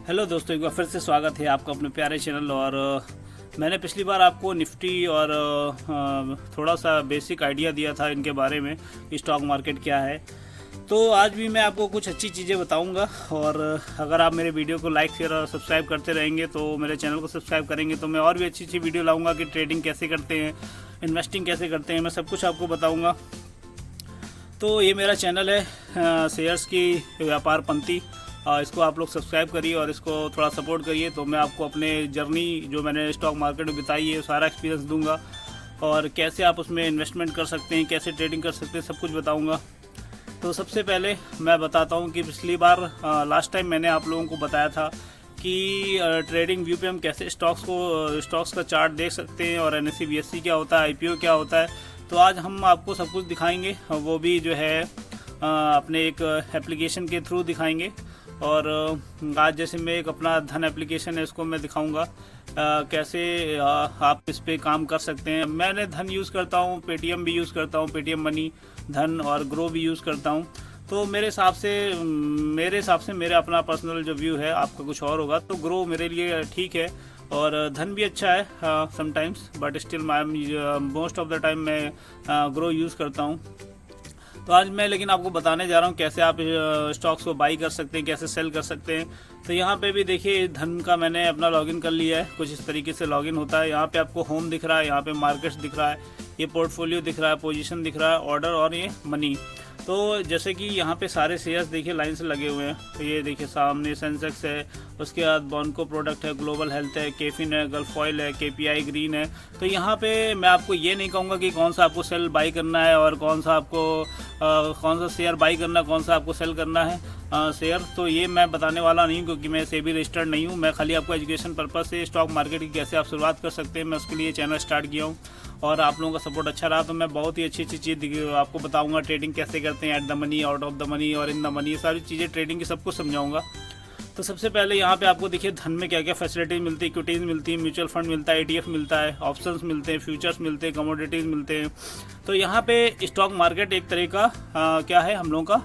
Hello दोस्तों, एक बार फिर से स्वागत है आपका अपने प्यारे चैनल। और मैंने पिछली बार आपको निफ्टी और थोड़ा सा बेसिक आइडिया दिया था इनके बारे में कि स्टॉक मार्केट क्या है। तो आज भी मैं आपको कुछ अच्छी चीज़ें बताऊंगा। और अगर आप मेरे वीडियो को लाइक शेयर और सब्सक्राइब करते रहेंगे, तो मेरे चैनल को सब्सक्राइब करेंगे, तो मैं और भी अच्छी अच्छी वीडियो लाऊंगा कि ट्रेडिंग कैसे करते हैं, इन्वेस्टिंग कैसे करते हैं, मैं सब कुछ आपको बताऊँगा। तो ये मेरा चैनल है शेयर्स की व्यापार पंथी। इसको आप लोग सब्सक्राइब करिए और इसको थोड़ा सपोर्ट करिए, तो मैं आपको अपने जर्नी जो मैंने स्टॉक मार्केट में बिताई है सारा एक्सपीरियंस दूंगा, और कैसे आप उसमें इन्वेस्टमेंट कर सकते हैं, कैसे ट्रेडिंग कर सकते हैं, सब कुछ बताऊंगा। तो सबसे पहले मैं बताता हूं कि पिछली बार लास्ट टाइम मैंने आप लोगों को बताया था कि ट्रेडिंग व्यू पे हम कैसे स्टॉक्स का चार्ट देख सकते हैं, और एनएसई बीएसई क्या होता है, आईपीओ क्या होता है। तो आज हम आपको सब कुछ दिखाएंगे, वो भी जो है अपने एक एप्लीकेशन के थ्रू दिखाएंगे। और आज जैसे मैं एक अपना धन एप्लीकेशन है, इसको मैं दिखाऊंगा कैसे आप इस पे काम कर सकते हैं। मैंने धन यूज़ करता हूँ, पेटीएम भी यूज़ करता हूँ, पेटीएम मनी, धन और ग्रो भी यूज़ करता हूँ। तो मेरे हिसाब से मेरा अपना पर्सनल जो व्यू है, आपका कुछ और होगा। तो ग्रो मेरे लिए ठीक है और धन भी अच्छा है sometimes, but still most of the time मैं ग्रो यूज़ करता हूँ। तो आज मैं लेकिन आपको बताने जा रहा हूँ कैसे आप स्टॉक्स को बाई कर सकते हैं, कैसे सेल कर सकते हैं। तो यहाँ पे भी देखिए धन का मैंने अपना लॉगिन कर लिया है, कुछ इस तरीके से लॉगिन होता है। यहाँ पे आपको होम दिख रहा है, यहाँ पे मार्केट्स दिख रहा है, ये पोर्टफोलियो दिख रहा है, पोजीशन दिख रहा है, ऑर्डर और ये मनी। तो जैसे कि यहाँ पे सारे शेयर्स देखिए लाइन से लगे हुए हैं। तो ये देखिए सामने सेंसेक्स है, उसके बाद बॉन्को प्रोडक्ट है, ग्लोबल हेल्थ है, केफिन है, गल्फ ऑयल है, केपीआई ग्रीन है। तो यहाँ पे मैं आपको ये नहीं कहूँगा कि कौन सा आपको सेल बाई करना है और कौन सा शेयर बाई करना है, कौन सा आपको सेल करना है शेयर। तो ये मैं बताने वाला नहीं, क्योंकि मैं सेबी रजिस्टर्ड नहीं हूँ। मैं खाली आपको एजुकेशन पर्पज़ से स्टॉक मार्केट की कैसे आप शुरुआत कर सकते हैं, मैं उसके लिए चैनल स्टार्ट किया हूँ। और आप लोगों का सपोर्ट अच्छा रहा तो मैं बहुत ही अच्छी चीज़ आपको बताऊंगा। ट्रेडिंग कैसे करते हैं, at the money, out of the money और इन द मनी, सारी चीज़ें ट्रेडिंग की सब कुछ समझाऊंगा। तो सबसे पहले यहाँ पे आपको देखिए धन में क्या क्या फैसिलिटीज़ मिलती है। इक्विटीज़ मिलती है, म्यूचुअल फंड मिलता है, ETF मिलता है, ऑप्शंस मिलते हैं, फ्यूचर्स मिलते हैं, कमोडिटीज़ मिलते हैं। तो यहाँ पे स्टॉक मार्केट एक तरह का क्या है, हम लोगों का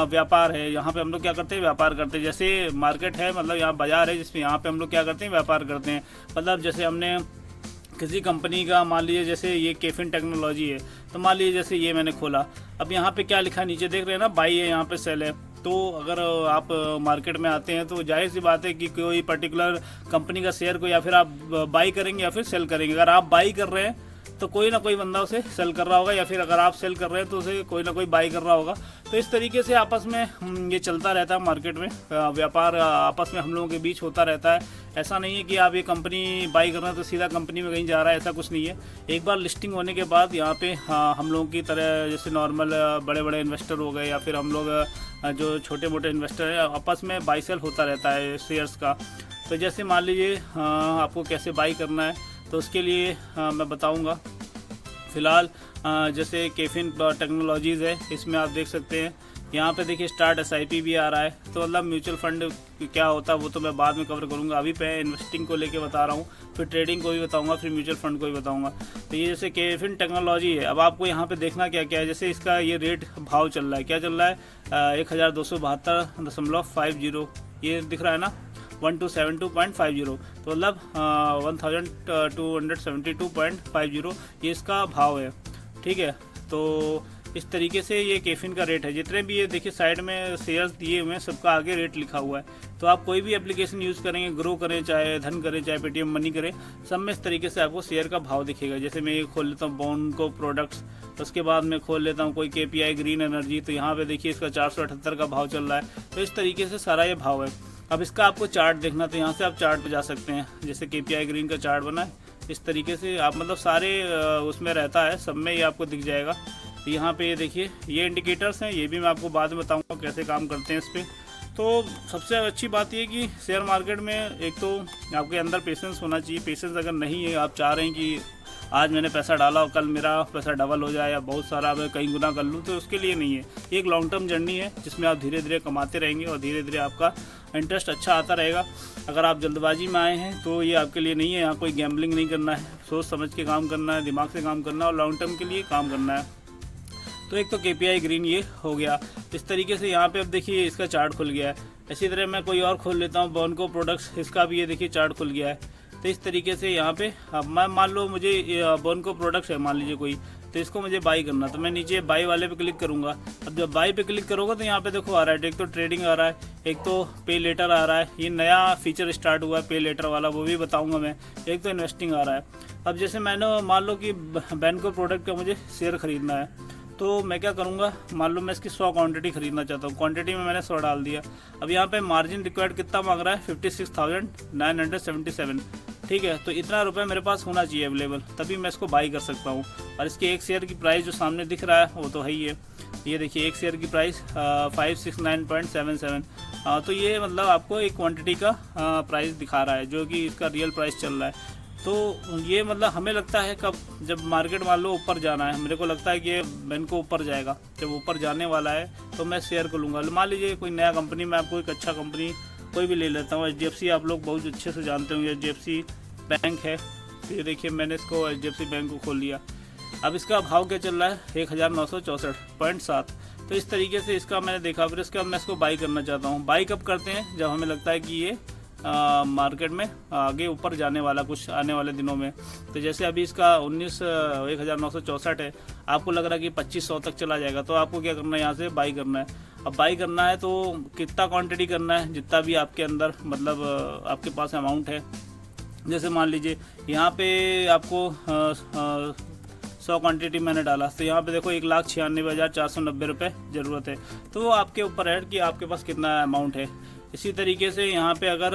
व्यापार है। यहाँ पे हम लोग क्या करते हैं, व्यापार करते हैं। जैसे मार्केट है, मतलब यहाँ बाजार है, जिसमें यहाँ पे हम लोग क्या करते हैं, व्यापार करते हैं। मतलब जैसे हमने किसी कंपनी का, मान लीजिए जैसे ये केफिन टेक्नोलॉजी है, तो मान लीजिए जैसे ये मैंने खोला, अब यहाँ पे क्या लिखा है नीचे देख रहे हैं ना, बाई है, यहाँ पे सेल है। तो अगर आप मार्केट में आते हैं तो जाहिर सी बात है कि कोई पर्टिकुलर कंपनी का शेयर को या फिर आप बाई करेंगे या फिर सेल करेंगे। अगर आप बाई कर रहे हैं तो कोई ना कोई बंदा उसे सेल कर रहा होगा, या फिर अगर आप सेल कर रहे हैं तो उसे कोई ना कोई बाई कर रहा होगा। तो इस तरीके से आपस में ये चलता रहता है मार्केट में, व्यापार आपस में हम लोगों के बीच होता रहता है। ऐसा नहीं है कि आप ये कंपनी बाई कर रहे हैं तो सीधा कंपनी में कहीं जा रहा है, ऐसा कुछ नहीं है। एक बार लिस्टिंग होने के बाद यहाँ पे हम लोगों की तरह जैसे नॉर्मल बड़े बड़े इन्वेस्टर हो गए, या फिर हम लोग जो छोटे मोटे इन्वेस्टर हैं, आपस में बाई सेल होता रहता है शेयर्स का। तो जैसे मान लीजिए आपको कैसे बाई करना है, तो उसके लिए मैं बताऊंगा। फ़िलहाल जैसे केफिन टेक्नोलॉजीज़ है, इसमें आप देख सकते हैं यहाँ पे देखिए स्टार्ट SIP भी आ रहा है। तो मतलब म्यूचुअल फंड क्या होता है वो तो मैं बाद में कवर करूँगा, अभी पे इन्वेस्टिंग को लेके बता रहा हूँ, फिर ट्रेडिंग को भी बताऊँगा, फिर म्यूचुअल फंड को भी बताऊँगा। तो ये जैसे केफिन टेक्नोलॉजी है, अब आपको यहाँ पे देखना क्या क्या है। जैसे इसका ये रेट भाव चल रहा है, क्या चल रहा है, 1272.50 ये दिख रहा है ना, 1272.50, तो मतलब 1272.50 ये इसका भाव है, ठीक है। तो इस तरीके से ये केफिन का रेट है। जितने भी ये देखिए साइड में शेयर्स दिए हुए हैं, सबका आगे रेट लिखा हुआ है। तो आप कोई भी एप्लीकेशन यूज़ करेंगे, ग्रो करें, चाहे धन करें, चाहे पेटीएम मनी करें, सब में इस तरीके से आपको शेयर का भाव दिखेगा। जैसे मैं ये खोल लेता हूँ बॉन्को प्रोडक्ट्स, उसके बाद मैं खोल लेता हूँ कोई केपीआई ग्रीन एनर्जी, तो यहाँ पे देखिए इसका 478 का भाव चल रहा है। तो इस तरीके से सारा ये भाव है। अब इसका आपको चार्ट देखना, तो यहाँ से आप चार्ट पे जा सकते हैं। जैसे केपीआई ग्रीन का चार्ट बना है, इस तरीके से आप मतलब सारे उसमें रहता है, सब में ये आपको दिख जाएगा। यहाँ पे ये देखिए ये इंडिकेटर्स हैं, ये भी मैं आपको बाद में बताऊंगा कैसे काम करते हैं इस पर। तो सबसे अच्छी बात ये कि शेयर मार्केट में एक तो आपके अंदर पेशेंस होना चाहिए। पेशेंस अगर नहीं है, आप चाह रहे हैं कि आज मैंने पैसा डाला और कल मेरा पैसा डबल हो जाए या बहुत सारा मैं कहीं गुना कर लूँ, तो उसके लिए नहीं है। ये एक लॉन्ग टर्म जर्नी है जिसमें आप धीरे धीरे कमाते रहेंगे और धीरे धीरे आपका इंटरेस्ट अच्छा आता रहेगा। अगर आप जल्दबाजी में आए हैं तो ये आपके लिए नहीं है। यहाँ कोई गैम्बलिंग नहीं करना है, सोच समझ के काम करना है, दिमाग से काम करना है और लॉन्ग टर्म के लिए काम करना है। तो एक तो KPI ग्रीन ये हो गया। इस तरीके से यहाँ पे अब देखिए इसका चार्ट खुल गया है। इसी तरह मैं कोई और खोल लेता हूँ, बॉन्को प्रोडक्ट्स, इसका भी ये देखिए चार्ट खुल गया है। तो इस तरीके से यहाँ पे अब मैं मान लो मुझे बॉन्को प्रोडक्ट्स है मान लीजिए कोई, तो इसको मुझे बाई करना, तो मैं नीचे बाई वाले पे क्लिक करूँगा। अब जब बाई पे क्लिक करोगे तो यहाँ पे देखो आ रहा है, एक तो ट्रेडिंग आ रहा है, एक तो पे लेटर आ रहा है, ये नया फीचर स्टार्ट हुआ है पे लेटर वाला, वो भी बताऊँगा मैं। एक तो इन्वेस्टिंग आ रहा है। अब जैसे मैंने मान लो कि बॉन्को प्रोडक्ट का मुझे शेयर ख़रीदना है, तो मैं क्या करूँगा, मान लो मैं इसकी 100 क्वांटिटी खरीदना चाहता हूँ, क्वांटिटी में मैंने 100 डाल दिया। अब यहाँ पे मार्जिन रिक्वायर्ड कितना मांग रहा है, 56,977, ठीक है। तो इतना रुपये मेरे पास होना चाहिए अवेलेबल, तभी मैं इसको बाई कर सकता हूँ। और इसके एक शेयर की प्राइस जो सामने दिख रहा है वो तो है ही है, ये देखिए एक शेयर की प्राइस 569.77। तो ये मतलब आपको एक क्वांटिटी का प्राइस दिखा रहा है, जो कि इसका रियल प्राइस चल रहा है। तो ये मतलब हमें लगता है कब, जब मार्केट मान लो ऊपर जाना है, मेरे को लगता है कि ये बॉन्को ऊपर जाएगा, जब ऊपर जाने वाला है तो मैं शेयर कर लूँगा। मान लीजिए कोई नया कंपनी में, आपको एक अच्छा कंपनी कोई भी ले लेता हूँ। HDFC आप लोग बहुत अच्छे से जानते होंगे, HDFC बैंक है। तो ये देखिए मैंने इसको HDFC बैंक को खोल लिया। अब इसका भाव क्या चल रहा है, 1964.7। तो इस तरीके से इसका मैंने देखा, फिर इसके बाद मैं इसको बाई करना चाहता हूँ। बाई कब करते हैं, जब हमें लगता है कि ये मार्केट में आगे ऊपर जाने वाला कुछ आने वाले दिनों में। तो जैसे अभी इसका 1964 है, आपको लग रहा है कि 2500 तक चला जाएगा, तो आपको क्या करना है, यहाँ से बाई करना है। अब बाई करना है तो कितना क्वांटिटी करना है, जितना भी आपके अंदर मतलब आपके पास अमाउंट है। जैसे मान लीजिए यहाँ पे आपको 100 क्वांटिटी मैंने डाला, तो यहाँ पे देखो 1,96,490 रुपये ज़रूरत है। तो वो आपके ऊपर है कि आपके पास कितना अमाउंट है। इसी तरीके से यहाँ पे अगर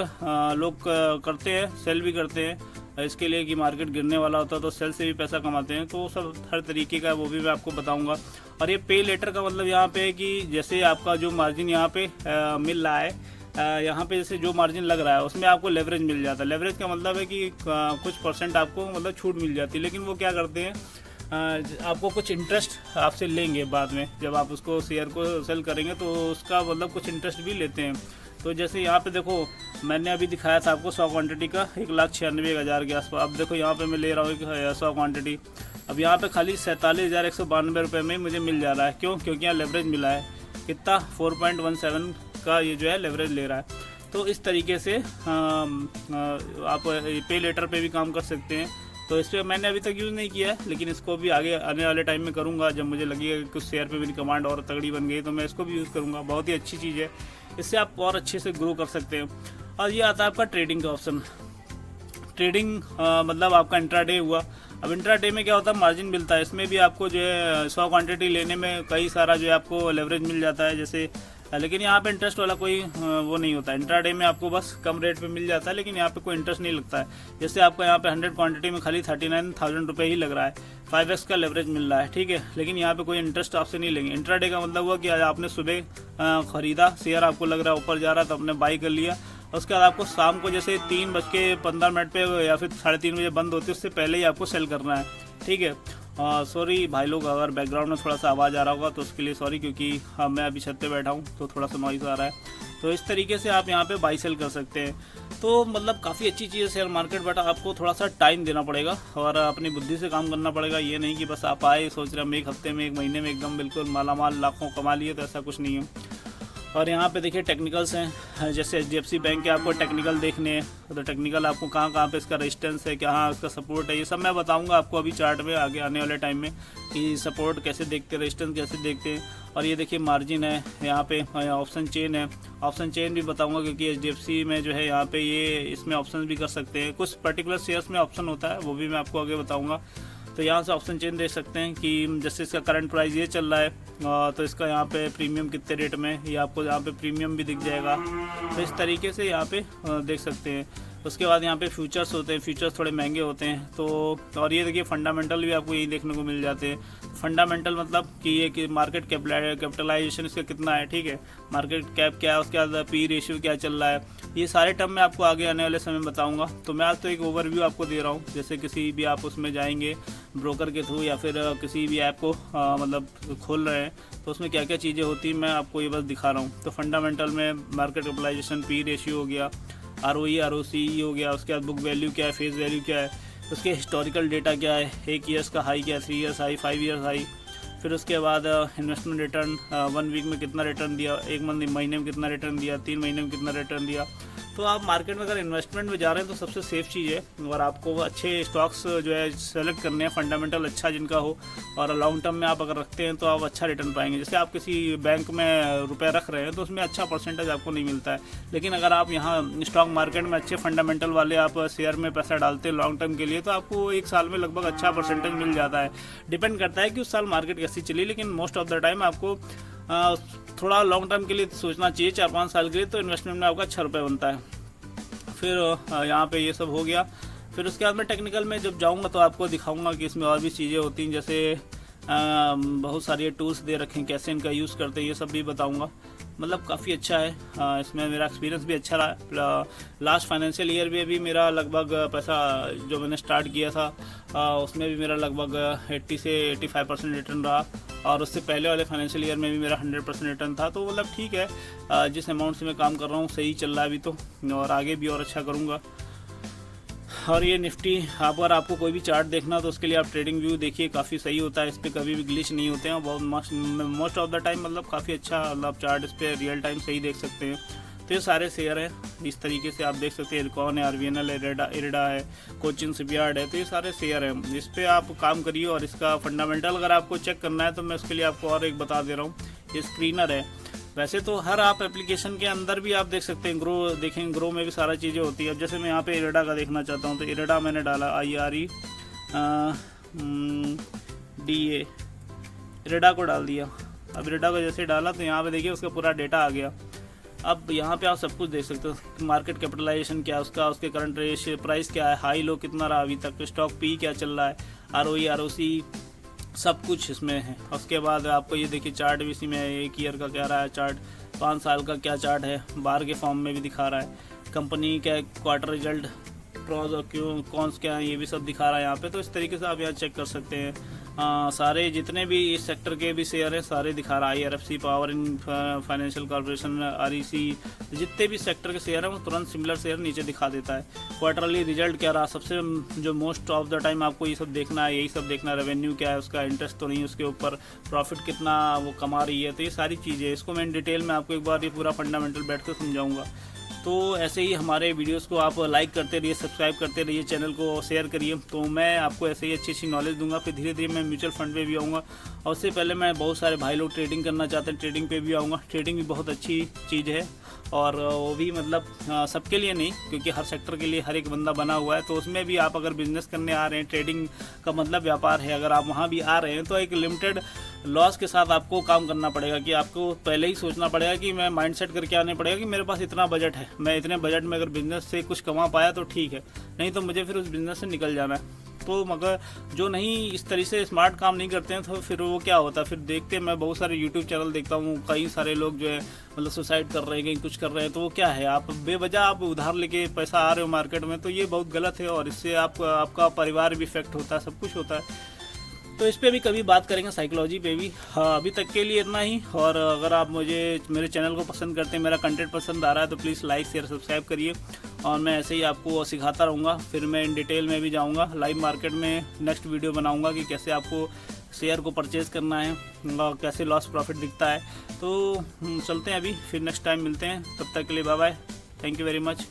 लोग करते हैं, सेल भी करते हैं इसके लिए कि मार्केट गिरने वाला होता है तो सेल से भी पैसा कमाते हैं, तो सब हर तरीके का वो भी मैं आपको बताऊंगा। और ये पे लेटर का मतलब यहाँ पे है कि जैसे आपका जो मार्जिन यहाँ पे मिल रहा है, यहाँ पे जैसे जो मार्जिन लग रहा है उसमें आपको लेवरेज मिल जाता है। लेवरेज का मतलब है कि कुछ परसेंट आपको मतलब छूट मिल जाती है, लेकिन वो क्या करते हैं, आपको कुछ इंटरेस्ट आपसे लेंगे बाद में, जब आप उसको शेयर को सेल करेंगे तो उसका मतलब कुछ इंटरेस्ट भी लेते हैं। तो जैसे यहाँ पे देखो मैंने अभी दिखाया था आपको 100 क्वांटिटी का 1,96,000 के आसपास। अब देखो यहाँ पे मैं ले रहा हूँ 100 क्वांटिटी, अब यहाँ पे खाली 47,192 रुपये में मुझे मिल जा रहा है। क्यों? क्योंकि यहाँ लेवरेज मिला है कितना, 4.17 का ये जो है लेवरेज ले रहा है। तो इस तरीके से आप पे लेटर पे भी काम कर सकते हैं। तो इस पर मैंने अभी तक यूज़ नहीं किया है, लेकिन इसको भी आगे आने वाले टाइम में करूँगा। जब मुझे लगेगा कि कुछ शेयर पे मेरी कमांड और तगड़ी बन गई तो मैं इसको भी यूज़ करूँगा। बहुत ही अच्छी चीज़ है, इससे आप और अच्छे से ग्रो कर सकते हैं। और ये आता है आपका ट्रेडिंग का ऑप्शन। ट्रेडिंग मतलब आपका इंट्राडे हुआ। अब इंट्राडे में क्या होता है, मार्जिन मिलता है। इसमें भी आपको जो है 100 क्वांटिटी लेने में कई सारा जो है आपको लेवरेज मिल जाता है जैसे, लेकिन यहाँ पे इंटरेस्ट वाला कोई वो नहीं होता है। इंट्राडे में आपको बस कम रेट पे मिल जाता है, लेकिन यहाँ पे कोई इंटरेस्ट नहीं लगता है। जैसे आपको यहाँ पे 100 क्वांटिटी में खाली 39,000 रुपये ही लग रहा है, 5x का लेवरेज मिल रहा है, ठीक है। लेकिन यहाँ पे कोई इंटरेस्ट आपसे नहीं लेंगे। इंट्राडे का मतलब हुआ कि आपने सुबह खरीदा शेयर, आपको लग रहा है ऊपर जा रहा है तो आपने बाई कर लिया। उसके बाद आपको शाम को जैसे 3:15 पे या फिर 3:30 बजे बंद होती है, उससे पहले ही आपको सेल करना है, ठीक है। सॉरी भाई लोग, अगर बैकग्राउंड में थोड़ा सा आवाज़ आ रहा होगा तो उसके लिए सॉरी, क्योंकि मैं अभी छत पे बैठा हूँ तो थोड़ा सा नॉइज़ आ रहा है। तो इस तरीके से आप यहाँ पे बाई सेल कर सकते हैं। तो मतलब काफ़ी अच्छी चीज़ है शेयर मार्केट, बट आपको थोड़ा सा टाइम देना पड़ेगा और अपनी बुद्धि से काम करना पड़ेगा। ये नहीं कि बस आप आए सोच रहे हम एक हफ्ते में, एक महीने में एकदम बिल्कुल मालामाल लाखों कमा लिए, तो ऐसा कुछ नहीं है। और यहाँ पे देखिए टेक्निकल्स हैं, जैसे HDFC बैंक के आपको टेक्निकल देखने हैं, तो टेक्निकल आपको कहाँ पे इसका रेजिस्टेंस है, कहाँ इसका सपोर्ट है, ये सब मैं बताऊंगा आपको अभी चार्ट में आगे आने वाले टाइम में कि सपोर्ट कैसे देखते हैं, रेजिस्टेंस कैसे देखते हैं। और ये देखिए मार्जिन है, यहाँ पे ऑप्शन चेन है, ऑप्शन चेन भी बताऊंगा क्योंकि HDFC में जो है यहाँ पे ये इसमें ऑप्शन भी कर सकते हैं। कुछ पर्टिकुलर शेयर्स में ऑप्शन होता है, वो भी मैं आपको आगे बताऊँगा। तो यहाँ से ऑप्शन चेन देख सकते हैं कि जैसे इसका करंट प्राइस ये चल रहा है, तो इसका यहाँ पे प्रीमियम कितने रेट में, ये आपको यहाँ पे प्रीमियम भी दिख जाएगा। तो इस तरीके से यहाँ पे देख सकते हैं। उसके बाद यहाँ पे फ्यूचर्स होते हैं, फ्यूचर्स थोड़े महंगे होते हैं। तो और ये देखिए फंडामेंटल भी आपको यही देखने को मिल जाते हैं। फंडामेंटल मतलब कि ये कि मार्केट कैपिटलाइजेशन इसका कितना है, ठीक है, मार्केट कैप क्या है, उसके बाद पी रेशियो क्या चल रहा है, ये सारे टर्म मैं आपको आगे आने वाले समय बताऊंगा। तो मैं आज तो एक ओवरव्यू आपको दे रहा हूँ, जैसे किसी भी आप उसमें जाएंगे ब्रोकर के थ्रू या फिर किसी भी ऐप को मतलब खोल रहे हैं तो उसमें क्या क्या चीज़ें होती हैं मैं आपको ये बस दिखा रहा हूँ। तो फंडामेंटल में मार्केट कैपिटलाइजेशन, पी रेशियो हो गया, ROE ROCE हो गया, उसके बाद बुक वैल्यू क्या है, फेस वैल्यू क्या है, उसके हिस्टोरिकल डेटा क्या है, 1 ईयर्स का हाई क्या है, 3 ईयर्स हाई, 5 ईयर्स हाई, फिर उसके बाद इन्वेस्टमेंट रिटर्न 1 वीक में कितना रिटर्न दिया, 1 महीने में कितना रिटर्न दिया, 3 महीने में कितना रिटर्न दिया। तो आप मार्केट में अगर इन्वेस्टमेंट में जा रहे हैं तो सबसे सेफ़ चीज़ है, और आपको अच्छे स्टॉक्स जो है सेलेक्ट करने हैं, फंडामेंटल अच्छा जिनका हो, और लॉन्ग टर्म में आप अगर रखते हैं तो आप अच्छा रिटर्न पाएंगे। जैसे आप किसी बैंक में रुपए रख रहे हैं तो उसमें अच्छा परसेंटेज आपको नहीं मिलता है, लेकिन अगर आप यहाँ स्टॉक मार्केट में अच्छे फंडामेंटल वाले आप शेयर में पैसा डालते हैं लॉन्ग टर्म के लिए, तो आपको 1 साल में लगभग अच्छा परसेंटेज मिल जाता है। डिपेंड करता है कि उस साल मार्केट कैसी चली, लेकिन मोस्ट ऑफ द टाइम आपको थोड़ा लॉन्ग टर्म के लिए सोचना चाहिए। 4-5 साल के लिए तो इन्वेस्टमेंट में आपका अच्छा रुपये बनता है। फिर यहाँ पे ये सब हो गया। फिर उसके बाद मैं टेक्निकल में जब जाऊँगा तो आपको दिखाऊंगा कि इसमें और भी चीज़ें होती हैं, जैसे बहुत सारी टूल्स दे रखे हैं, कैसे इनका यूज़ करते हैं, ये सब भी बताऊंगा। मतलब काफ़ी अच्छा है। इसमें मेरा एक्सपीरियंस भी अच्छा रहा। लास्ट फाइनेंशियल ईयर में भी मेरा लगभग पैसा जो मैंने स्टार्ट किया था उसमें भी मेरा लगभग 80 से 85% रिटर्न रहा, और उससे पहले वाले फाइनेंशियल ईयर में भी मेरा 100% रिटर्न था। तो मतलब ठीक है, जिस अमाउंट से मैं काम कर रहा हूँ सही चल रहा है अभी तो, और आगे भी और अच्छा करूँगा। और ये निफ्टी अगर आपको कोई भी चार्ट देखना तो उसके लिए आप ट्रेडिंग व्यू देखिए, काफ़ी सही होता है, इस पर कभी भी ग्लिच नहीं होते हैं, बहुत मोस्ट ऑफ द टाइम मतलब काफ़ी अच्छा मतलब चार्ट इस पर रियल टाइम सही देख सकते हैं। तो ये सारे शेयर हैं, इस तरीके से आप देख सकते हैं। इरकॉन है, RVNL है, इरडा है, कोचिन शिपयार्ड है, तो ये सारे शेयर हैं। इस पर आप काम करिए, और इसका फंडामेंटल अगर आपको चेक करना है तो मैं उसके लिए आपको और एक बता दे रहा हूँ, ये स्क्रीनर है। वैसे तो हर आप एप्लीकेशन के अंदर भी आप देख सकते हैं, ग्रो देखें, ग्रो में भी सारा चीज़ें होती है। अब जैसे मैं यहाँ पे इरडा का देखना चाहता हूँ तो इरडा मैंने डाला IREDA, इरडा को डाल दिया। अब इरडा को जैसे डाला तो यहाँ पे देखिए उसका पूरा डेटा आ गया। अब यहाँ पे आप सब कुछ देख सकते हो, मार्केट कैपिटलाइजेशन क्या है उसका, उसके करंट रेशियो प्राइस क्या है, हाई लो कितना रहा अभी तक, स्टॉक पी क्या चल रहा है, ROE ROC सब कुछ इसमें है। उसके बाद आपको ये देखिए चार्ट भी इसी में 1 ईयर का क्या रहा है चार्ट, 5 साल का क्या चार्ट है, बार के फॉर्म में भी दिखा रहा है, कंपनी का क्वार्टर रिजल्ट, प्रॉज और क्यों कॉन्स क्या है, ये भी सब दिखा रहा है यहाँ पे। तो इस तरीके से आप यहाँ चेक कर सकते हैं। सारे जितने भी इस सेक्टर के भी शेयर हैं सारे दिखा रहा है, IRFC, power in financial corporation, REC, जितने भी सेक्टर के शेयर हैं वो तुरंत सिमिलर शेयर नीचे दिखा देता है। क्वार्टरली रिजल्ट क्या रहा, सबसे जो मोस्ट ऑफ द टाइम आपको ये सब देखना है, यही सब देखना है। रेवेन्यू क्या है उसका, इंटरेस्ट तो नहीं उसके ऊपर, प्रॉफिट कितना वो कमा रही है, तो ये सारी चीज़ें, इसको मैं डिटेल में आपको एक बार ये पूरा फंडामेंटल बैठ कर समझाऊंगा। तो ऐसे ही हमारे वीडियोस को आप लाइक करते रहिए, सब्सक्राइब करते रहिए, चैनल को शेयर करिए, तो मैं आपको ऐसे ही अच्छी नॉलेज दूंगा। फिर धीरे धीरे मैं म्यूचुअल फंड पे भी आऊँगा, और उससे पहले मैं बहुत सारे भाई लोग ट्रेडिंग करना चाहते हैं, ट्रेडिंग पे भी आऊँगा। ट्रेडिंग भी बहुत अच्छी चीज़ है, और वो भी मतलब सबके लिए नहीं, क्योंकि हर सेक्टर के लिए हर एक बंदा बना हुआ है। तो उसमें भी आप अगर बिजनेस करने आ रहे हैं, ट्रेडिंग का मतलब व्यापार है, अगर आप वहाँ भी आ रहे हैं तो एक लिमिटेड लॉस के साथ आपको काम करना पड़ेगा, कि आपको पहले ही सोचना पड़ेगा कि मैं माइंड सेट करके आने पड़ेगा कि मेरे पास इतना बजट है, मैं इतने बजट में अगर बिज़नेस से कुछ कमा पाया तो ठीक है, नहीं तो मुझे फिर उस बिज़नेस से निकल जाना है। तो मगर जो नहीं इस तरह से स्मार्ट काम नहीं करते हैं तो फिर वो क्या होता है, फिर देखते हैं, मैं बहुत सारे यूट्यूब चैनल देखता हूँ, कई सारे लोग जो है मतलब सुसाइड कर रहे हैं, कहीं कुछ कर रहे हैं। तो वो क्या है, आप बेवजह आप उधार लेके पैसा आ रहे हो मार्केट में, तो ये बहुत गलत है, और इससे आपका परिवार भी इफेक्ट होता है, सब कुछ होता है। तो इस पे भी कभी बात करेंगे, साइकोलॉजी पे भी। हाँ, अभी तक के लिए इतना ही। और अगर आप मेरे चैनल को पसंद करते हैं, मेरा कंटेंट पसंद आ रहा है, तो प्लीज़ लाइक शेयर सब्सक्राइब करिए, और मैं ऐसे ही आपको सिखाता रहूँगा। फिर मैं इन डिटेल में भी जाऊँगा, लाइव मार्केट में नेक्स्ट वीडियो बनाऊँगा कि कैसे आपको शेयर को परचेज़ करना है और कैसे लॉस प्रॉफिट दिखता है। तो चलते हैं अभी, फिर नेक्स्ट टाइम मिलते हैं, तब तक के लिए bye bye, thank you very much.